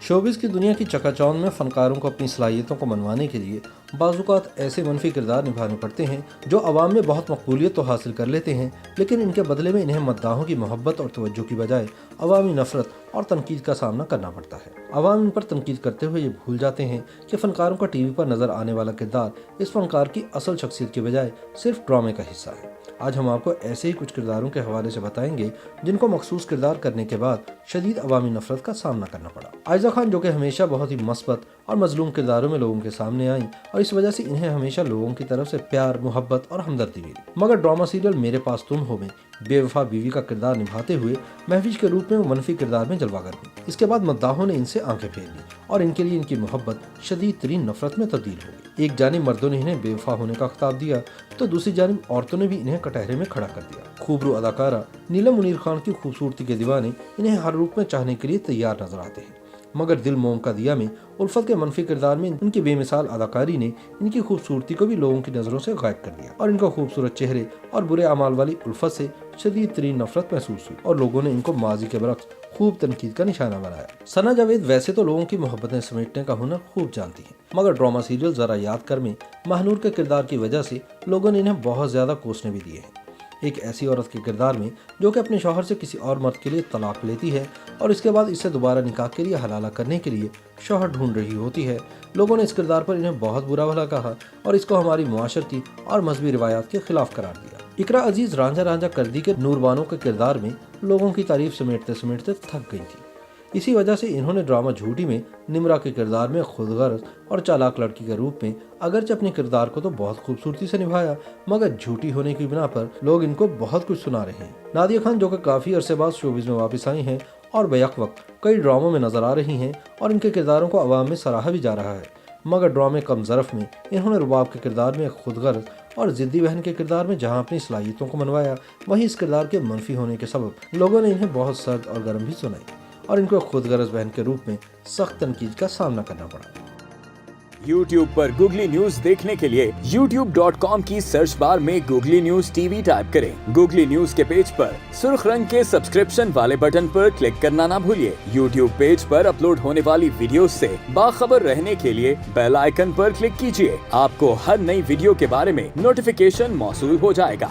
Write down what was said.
Showbiz की दुनिया की चकाचौंध में फनकारों को अपनी सलाहियतों को मनवाने के लिए बाज़-औक़ात ऐसे मनफी किरदार निभाने पड़ते हैं जो अवाम में बहुत मकबूलियत तो हासिल कर लेते हैं, लेकिन इनके बदले में इन्हें मद्दाहों की मोहब्बत और तवज्जो की बजाय अवामी नफरत और तनकीद का सामना करना पड़ता है। अवाम इन पर तनकीद करते हुए ये भूल जाते हैं कि फनकारों का टीवी पर नजर आने वाला किरदार इस फनकार की असल शख्सियत के बजाय सिर्फ ड्रामे का हिस्सा है। आज हम आपको ऐसे ही कुछ किरदारों के हवाले से बताएंगे जिनको मखसूस किरदार करने के बाद शदीद अवामी नफरत का सामना करना पड़ा। आयजा खान, जो कि हमेशा बहुत ही मस्बत और मजलूम किरदारों में लोगों के सामने आई और इस वजह से इन्हें हमेशा लोगों की तरफ से प्यार, मोहब्बत और हमदर्दी मिली, मगर ड्रामा सीरियल मेरे पास तुम हो में बेवफा बीवी का किरदार निभाते हुए महफिज के रूप में वो मनफी किरदार में जलवागर हुई। इसके बाद मद्दाहों ने इनसे आंखें फेर ली और इनके लिए इनकी मोहब्बत शदीद तरीन नफरत में तब्दील हो गई। एक जानिब मर्दों ने इन्हें बेवफा होने का खिताब दिया तो दूसरी जानिब औरतों ने भी इन्हें कटहरे में खड़ा कर दिया। खूबरू अदाकारा नीलम मुनीर खान की खूबसूरती के दीवाने इन्हें हर रूप में चाहने के लिए तैयार नजर आते हैं, मगर दिल मोम का दिया में उल्फत के मनफी किरदार में इनकी बेमिसाल अदाकारी ने इनकी खूबसूरती को भी लोगों की नजरों से गायब कर दिया और इनका खूबसूरत चेहरे और बुरे अमाल वाली उल्फत से शदीद तरीन नफरत महसूस हुई और लोगों ने इनको माजी के बरक्स खूब तनकीद का निशाना बनाया। सना जावेद वैसे तो लोगों की मोहब्बतें समेटने का हुनर खूब जानती हैं, मगर ड्रामा सीरियल जरा याद कर में महानूर के किरदार की वजह से लोगों ने इन्हें बहुत ज्यादा कोसने भी दिए हैं। एक ऐसी औरत के किरदार में जो कि अपने शौहर से किसी और मर्द के लिए तलाक लेती है और इसके बाद इससे दोबारा निकाह के लिए हलाला करने के लिए शौहर ढूंढ रही होती है, लोगों ने इस किरदार पर इन्हें बहुत बुरा भला कहा और इसको हमारी मुआशरती और मजहबी रिवायात के खिलाफ करार दिया। इकरा अजीज रांझा रांझा कर्दी के नूरबानो के किरदार में लोगों की तारीफ समेटते समेटते थक गई थी। इसी वजह से इन्होंने ड्रामा झूठी में निमरा के किरदार में खुदगर्ज और चालाक लड़की के रूप में अगरचे अपने किरदार को तो बहुत खूबसूरती से निभाया, मगर झूठी होने की बिना पर लोग इनको बहुत कुछ सुना रहे हैं। नादिया खान, जो कि काफी अरसे बाद शोबिज में वापस आई हैं और बैक वक्त कई ड्रामों में नजर आ रही हैं और इनके किरदारों को अवाम में सराहा भी जा रहा है, मगर ड्रामे कम ज़रफ़ में इन्होंने रुबाब के किरदार में खुदगर्ज और ज़िद्दी बहन के किरदार में जहां अपनी सलाहियतों को मनवाया, वहीं इस किरदार के मनफी होने के सबब लोगों ने इन्हें बहुत सर्द और गर्म भी सुनाई और इनको खुदगर्ज बहन के रूप में सख्त तनकीद का सामना करना पड़ा। YouTube पर गूगली न्यूज देखने के लिए youtube.com की सर्च बार में गूगली न्यूज टीवी टाइप करें। गूगली न्यूज के पेज पर सुर्ख रंग के सब्सक्रिप्शन वाले बटन पर क्लिक करना ना भूलिए। YouTube पेज पर अपलोड होने वाली वीडियोस से बाखबर रहने के लिए बेल आइकन पर क्लिक कीजिए। आपको हर नई वीडियो के बारे में नोटिफिकेशन मौसूल हो जाएगा।